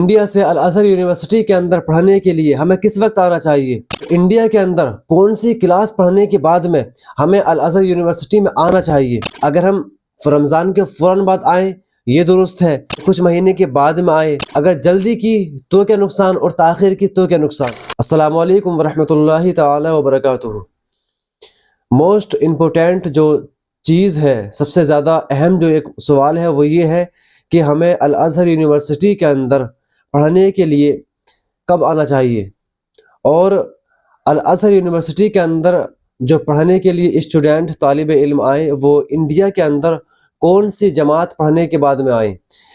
India سے الازہر university کے اندر پڑھنے کے لیے ہمیں کس وقت آنا چاہیے؟ انڈیا کے اندر کون سی کلاس پڑھنے کے بعد میں ہمیں الازہر یونیورسٹی میں آنا چاہیے؟ اگر ہم رمضان کے فوراً بعد آئیں یہ درست ہے، کچھ مہینے کے بعد میں آئے، اگر جلدی کی تو کیا نقصان اور تاخیر کی تو کیا نقصان؟ السلام علیکم ورحمۃ اللہ تعالی وبرکاتہ۔ موسٹ امپورٹنٹ جو چیز ہے، سب سے زیادہ اہم جو ایک سوال ہے وہ یہ ہے کہ ہمیں الازہر یونیورسٹی کے اندر پڑھنے کے لیے کب آنا چاہیے، اور الازہر یونیورسٹی کے اندر جو پڑھنے کے لیے اسٹوڈنٹ طالب علم آئیں وہ انڈیا کے اندر کون سی جماعت پڑھنے کے بعد میں آئیں،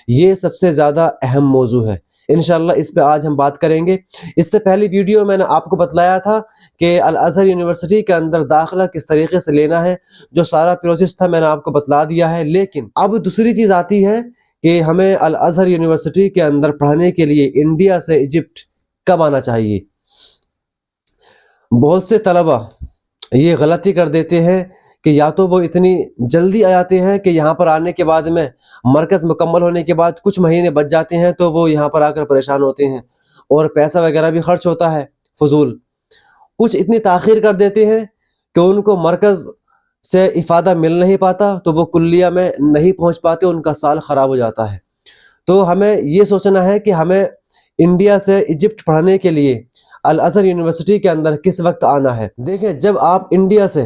یہ سب سے زیادہ اہم موضوع ہے۔ انشاءاللہ اس پہ آج ہم بات کریں گے۔ اس سے پہلی ویڈیو میں نے آپ کو بتلایا تھا کہ الازہر یونیورسٹی کے اندر داخلہ کس طریقے سے لینا ہے، جو سارا پروسیس تھا میں نے آپ کو بتلا دیا ہے۔ لیکن اب دوسری چیز آتی ہے کہ ہمیں الازہر یونیورسٹی کے اندر پڑھنے کے لیے انڈیا سے ایجپٹ کب آنا چاہیے۔ بہت سے طلبہ یہ غلطی کر دیتے ہیں کہ یا تو وہ اتنی جلدی آ جاتے ہیں کہ یہاں پر آنے کے بعد میں مرکز مکمل ہونے کے بعد کچھ مہینے بچ جاتے ہیں تو وہ یہاں پر آ کر پریشان ہوتے ہیں اور پیسہ وغیرہ بھی خرچ ہوتا ہے فضول۔ کچھ اتنی تاخیر کر دیتے ہیں کہ ان کو مرکز سے افادہ مل نہیں پاتا تو وہ کلیہ میں نہیں پہنچ پاتے، ان کا سال خراب ہو جاتا ہے۔ تو ہمیں یہ سوچنا ہے کہ ہمیں انڈیا سے ایجپٹ پڑھنے کے لیے الازہر یونیورسٹی کے اندر کس وقت آنا ہے۔ دیکھیں، جب آپ انڈیا سے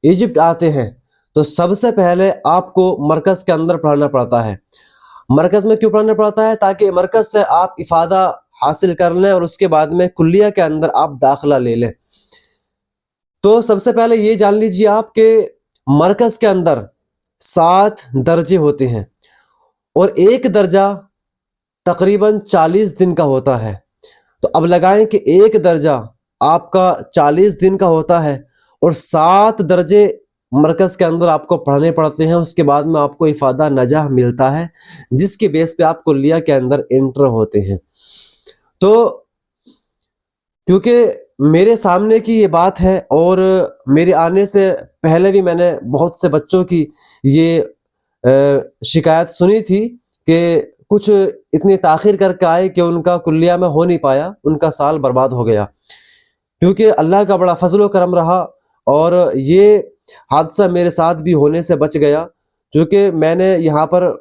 ایجپٹ آتے ہیں تو سب سے پہلے آپ کو مرکز کے اندر پڑھنا پڑتا ہے۔ مرکز میں کیوں پڑھنا پڑتا ہے؟ تاکہ مرکز سے آپ افادہ حاصل کر لیں اور اس کے بعد میں کلیہ کے اندر آپ داخلہ لے لیں۔ تو سب سے پہلے یہ جان لیجیے آپ کہ مرکز کے اندر 7 درجے ہوتے ہیں اور ایک درجہ تقریباً 40 دن کا ہوتا ہے۔ تو اب لگائیں کہ ایک درجہ آپ کا 40 دن کا ہوتا ہے اور 7 درجے مرکز کے اندر آپ کو پڑھنے پڑتے ہیں، اس کے بعد میں آپ کو افادہ نجاح ملتا ہے جس کے بیس پہ آپ کلیہ کے اندر انٹر ہوتے ہیں۔ تو کیونکہ میرے سامنے کی یہ بات ہے اور میرے آنے سے پہلے بھی میں نے بہت سے بچوں کی یہ شکایت سنی تھی کہ کچھ اتنی تاخیر کر کے آئے کہ ان کا کلیہ میں ہو نہیں پایا، ان کا سال برباد ہو گیا۔ کیونکہ اللہ کا بڑا فضل و کرم رہا اور یہ حادثہ میرے ساتھ بھی ہونے سے بچ گیا، چونکہ میں نے یہاں پر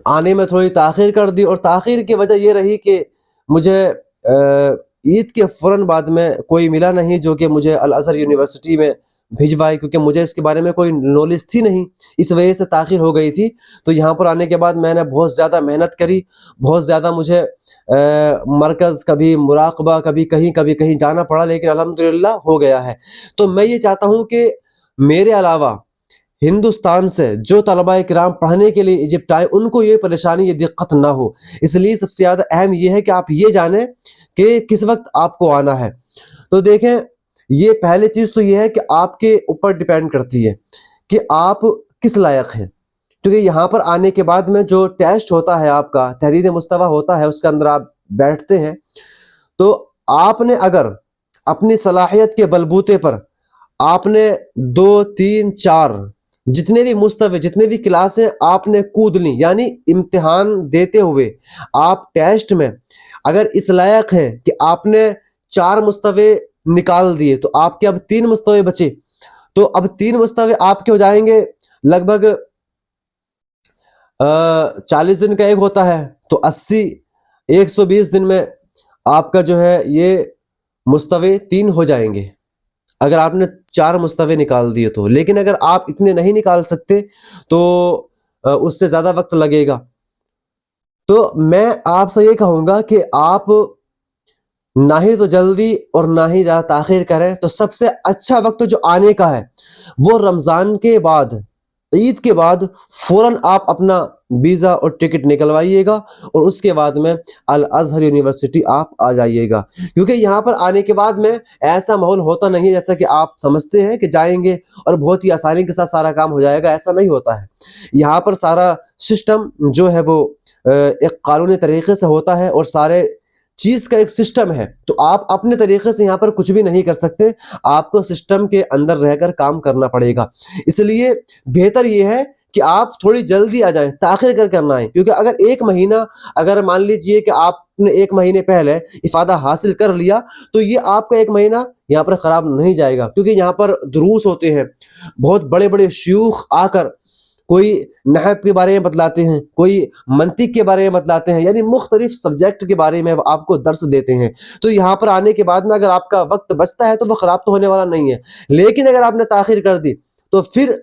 آنے میں تھوڑی تاخیر کر دی، اور تاخیر کی وجہ یہ رہی کہ مجھے عید کے فوراً بعد میں کوئی ملا نہیں جو کہ مجھے الازہر یونیورسٹی میں بھجوائے، کیونکہ مجھے اس کے بارے میں کوئی نالج تھی نہیں، اس وجہ سے تاخیر ہو گئی تھی۔ تو یہاں پر آنے کے بعد میں نے بہت زیادہ محنت کری، بہت زیادہ مجھے مرکز کبھی مراقبہ کبھی کہیں جانا پڑا، لیکن الحمدللہ ہو گیا ہے۔ تو میں یہ چاہتا ہوں کہ میرے علاوہ ہندوستان سے جو طلباء کرام پڑھنے کے لیے ایجپٹ آئے ان کو یہ پریشانی، یہ دقت نہ ہو، اس لیے سب سے زیادہ اہم یہ ہے کہ آپ یہ جانیں کہ کس وقت آپ کو آنا ہے۔ تو دیکھیں، یہ پہلی چیز تو یہ ہے کہ آپ کے اوپر ڈیپینڈ کرتی ہے کہ آپ کس لائق ہیں، کیونکہ یہاں پر آنے کے بعد میں جو ٹیسٹ ہوتا ہے آپ کا تحدید مستویٰ ہوتا ہے، اس کے اندر آپ بیٹھتے ہیں، تو آپ نے اگر اپنی صلاحیت کے بلبوتے پر آپ نے 2 3 4 جتنے بھی مستوی، جتنے بھی کلاسیں آپ نے کود لیں، یعنی امتحان دیتے ہوئے آپ ٹیسٹ میں اگر اس لائق ہیں کہ آپ نے 4 مستوی نکال دیے تو آپ کے اب 3 مستوی بچے، تو اب 3 مستوی آپ کے ہو جائیں گے لگ بھگ 40 دن کا ایک ہوتا ہے تو 80 120 دن میں آپ کا جو ہے یہ مستوی 3 ہو جائیں گے اگر آپ نے 4 مستوی نکال دیے تو۔ لیکن اگر آپ اتنے نہیں نکال سکتے تو اس سے زیادہ وقت لگے گا۔ تو میں آپ سے یہ کہوں گا کہ آپ نہ ہی تو جلدی اور نہ ہی زیادہ تاخیر کریں، تو سب سے اچھا وقت جو آنے کا ہے وہ رمضان کے بعد، عید کے بعد فوراً آپ اپنا ویزا اور ٹکٹ نکلوائیے گا اور اس کے بعد میں الازہر یونیورسٹی آپ آ جائیے گا، کیونکہ یہاں پر آنے کے بعد میں ایسا ماحول ہوتا نہیں جیسا کہ آپ سمجھتے ہیں کہ جائیں گے اور بہت ہی آسانی کے ساتھ سارا کام ہو جائے گا، ایسا نہیں ہوتا ہے۔ یہاں پر سارا سسٹم جو ہے وہ ایک قانونی طریقے سے ہوتا ہے اور سارے چیز کا ایک سسٹم ہے، تو آپ اپنے طریقے سے یہاں پر کچھ بھی نہیں کر سکتے، آپ کو سسٹم کے اندر رہ کر کام کرنا پڑے گا۔ اس لیے بہتر یہ ہے کہ آپ تھوڑی جلدی آ جائیں، تاخیر کر کے نہ آئیں، کیونکہ اگر ایک مہینہ، اگر مان لیجئے کہ آپ نے ایک مہینے پہلے افادہ حاصل کر لیا تو یہ آپ کا ایک مہینہ یہاں پر خراب نہیں جائے گا، کیونکہ یہاں پر دروس ہوتے ہیں، بہت بڑے بڑے شیوخ آ کر کوئی نحو کے بارے میں بتلاتے ہیں، کوئی منطق کے بارے میں بتلاتے ہیں، یعنی مختلف سبجیکٹ کے بارے میں آپ کو درس دیتے ہیں. تو یہاں پر آنے کے بعد میں اگر آپ کا وقت بچتا ہے تو وہ خراب تو ہونے والا نہیں ہے، لیکن اگر آپ نے تاخیر کر دی تو پھر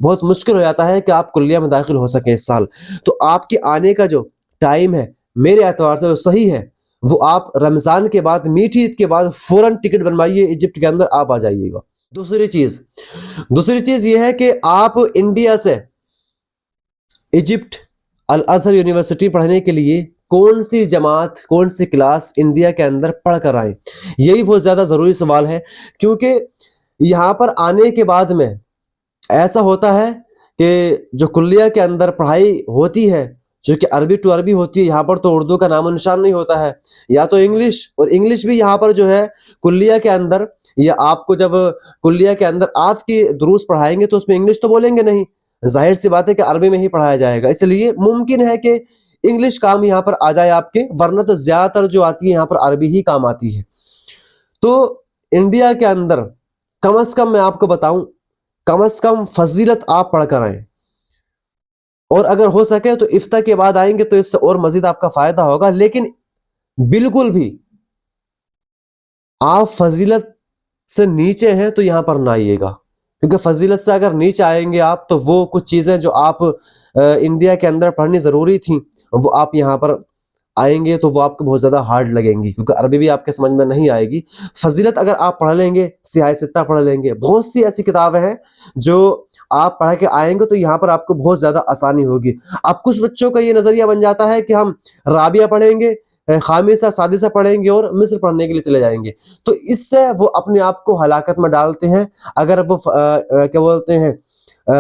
بہت مشکل ہو جاتا ہے کہ آپ کلیہ میں داخل ہو سکیں اس سال. تو آپ کے آنے کا جو ٹائم ہے میرے اعتبار سے جو صحیح ہے وہ آپ رمضان کے بعد، میٹھی عید کے بعد فوراً ٹکٹ بنوائیے، ایجپٹ کے اندر آپ آ جائیے گا. دوسری چیز یہ ہے کہ آپ انڈیا سے ایجپٹ الازہر یونیورسٹی پڑھنے کے لیے کون سی جماعت، کون سی کلاس انڈیا کے اندر پڑھ کر آئیں. یہی بہت زیادہ ضروری سوال ہے، کیونکہ یہاں پر آنے کے بعد میں ایسا ہوتا ہے کہ جو کلیہ کے اندر پڑھائی ہوتی ہے جو کہ عربی ٹو عربی ہوتی ہے، یہاں پر تو اردو کا نام و نشان نہیں ہوتا ہے، یا تو انگلش، اور انگلش بھی یہاں پر جو ہے کلیہ کے اندر، یا آپ کو جب کلیہ کے اندر آج کی دروس پڑھائیں گے تو اس میں انگلش تو بولیں گے نہیں، ظاہر سی بات ہے کہ عربی میں ہی پڑھایا جائے گا. اس لیے ممکن ہے کہ انگلش کام یہاں پر آ جائے آپ کے، ورنہ تو زیادہ تر جو آتی ہے یہاں پر عربی ہی کام آتی ہے. تو انڈیا کے اندر کم از کم میں آپ کو بتاؤں، کم از کم فضیلت آپ پڑھ کر آئیں، اور اگر ہو سکے تو افتاء کے بعد آئیں گے تو اس سے اور مزید آپ کا فائدہ ہوگا. لیکن بالکل بھی آپ فضیلت سے نیچے ہیں تو یہاں پر نہ آئیے گا، کیونکہ فضیلت سے اگر نیچے آئیں گے آپ تو وہ کچھ چیزیں جو آپ انڈیا کے اندر پڑھنی ضروری تھیں وہ آپ یہاں پر آئیں گے تو وہ آپ کو بہت زیادہ ہارڈ لگیں گی، کیونکہ عربی بھی آپ کے سمجھ میں نہیں آئے گی. فضیلت اگر آپ پڑھ لیں گے، سیاہ ستہ پڑھ لیں گے، بہت سی ایسی کتابیں ہیں جو آپ پڑھ کے آئیں گے تو یہاں پر آپ کو بہت زیادہ آسانی ہوگی. اب کچھ بچوں کا یہ نظریہ بن جاتا ہے کہ ہم رابعہ پڑھیں گے، خامسہ سادسہ پڑھیں گے اور مصر پڑھنے کے لیے چلے جائیں گے، تو اس سے وہ اپنے آپ کو ہلاکت میں ڈالتے ہیں. اگر وہ کیا بولتے ہیں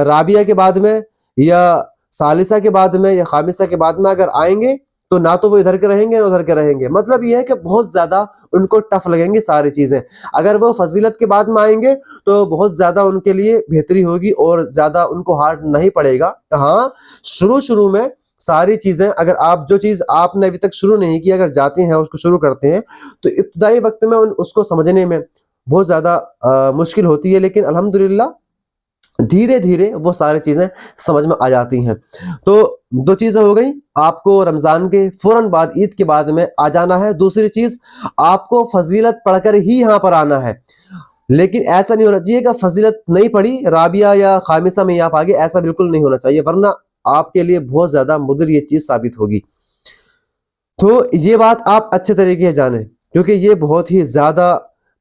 رابعہ کے بعد میں یا ثالثہ کے بعد میں یا خامسہ کے بعد میں اگر آئیں گے تو نہ تو وہ ادھر کے رہیں گے نہ ادھر کے رہیں گے. مطلب یہ ہے کہ بہت زیادہ ان کو ٹف لگیں گی ساری چیزیں. اگر وہ فضیلت کے بعد میں آئیں گے تو بہت زیادہ ان کے لیے بہتری ہوگی اور زیادہ ان کو ہارڈ نہیں پڑے گا. ہاں شروع میں ساری چیزیں، اگر آپ جو چیز آپ نے ابھی تک شروع نہیں کی اگر جاتے ہیں اس کو شروع کرتے ہیں تو ابتدائی وقت میں اس کو سمجھنے میں بہت زیادہ مشکل ہوتی ہے، لیکن الحمدللہ دھیرے دھیرے وہ ساری چیزیں سمجھ میں آ جاتی ہیں. تو دو چیزیں ہو گئیں، آپ کو رمضان کے فوراً بعد عید کے بعد میں آ جانا ہے. دوسری چیز آپ کو فضیلت پڑھ کر ہی یہاں پر آنا ہے، لیکن ایسا نہیں ہونا چاہیے کہ فضیلت نہیں پڑھی رابعہ یا خامسہ میں آپ آگے، ایسا بالکل نہیں ہونا چاہیے، ورنہ آپ کے لیے بہت زیادہ مضر یہ چیز ثابت ہوگی. تو یہ بات آپ اچھے طریقے سے جانیں، کیونکہ یہ بہت ہی زیادہ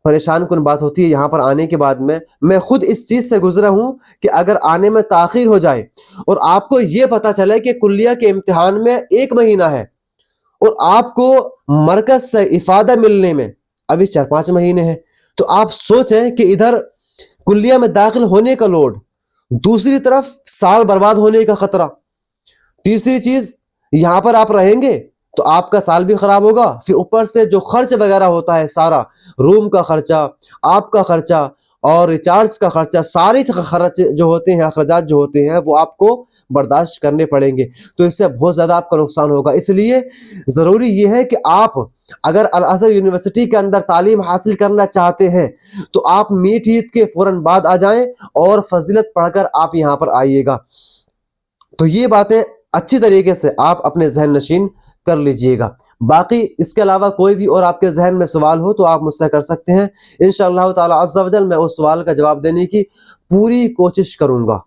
پریشان کن بات ہوتی ہے یہاں پر آنے کے بعد میں خود اس چیز سے گزرا ہوں کہ اگر آنے میں تاخیر ہو جائے اور آپ کو یہ پتا چلے کہ کلیہ کے امتحان میں 1 مہینہ ہے اور آپ کو مرکز سے افادہ ملنے میں ابھی 4-5 مہینے ہیں، تو آپ سوچیں کہ ادھر کلیہ میں داخل ہونے کا لوڈ، دوسری طرف سال برباد ہونے کا خطرہ، تیسری چیز یہاں پر آپ رہیں گے تو آپ کا سال بھی خراب ہوگا، پھر اوپر سے جو خرچ وغیرہ ہوتا ہے سارا، روم کا خرچہ، آپ کا خرچہ اور ریچارج کا خرچہ، سارے خرچ جو ہوتے ہیں، اخراجات جو ہوتے ہیں وہ آپ کو برداشت کرنے پڑیں گے، تو اس سے بہت زیادہ آپ کا نقصان ہوگا. اس لیے ضروری یہ ہے کہ آپ اگر الازہر یونیورسٹی کے اندر تعلیم حاصل کرنا چاہتے ہیں تو آپ میٹھی عید کے فوراً بعد آ جائیں اور فضیلت پڑھ کر آپ یہاں پر آئیے گا. تو یہ باتیں اچھی طریقے سے آپ اپنے ذہن نشین کر لیجئے گا. باقی اس کے علاوہ کوئی بھی اور آپ کے ذہن میں سوال ہو تو آپ مجھ سے کر سکتے ہیں، انشاءاللہ تعالی عز و جل میں اس سوال کا جواب دینے کی پوری کوشش کروں گا.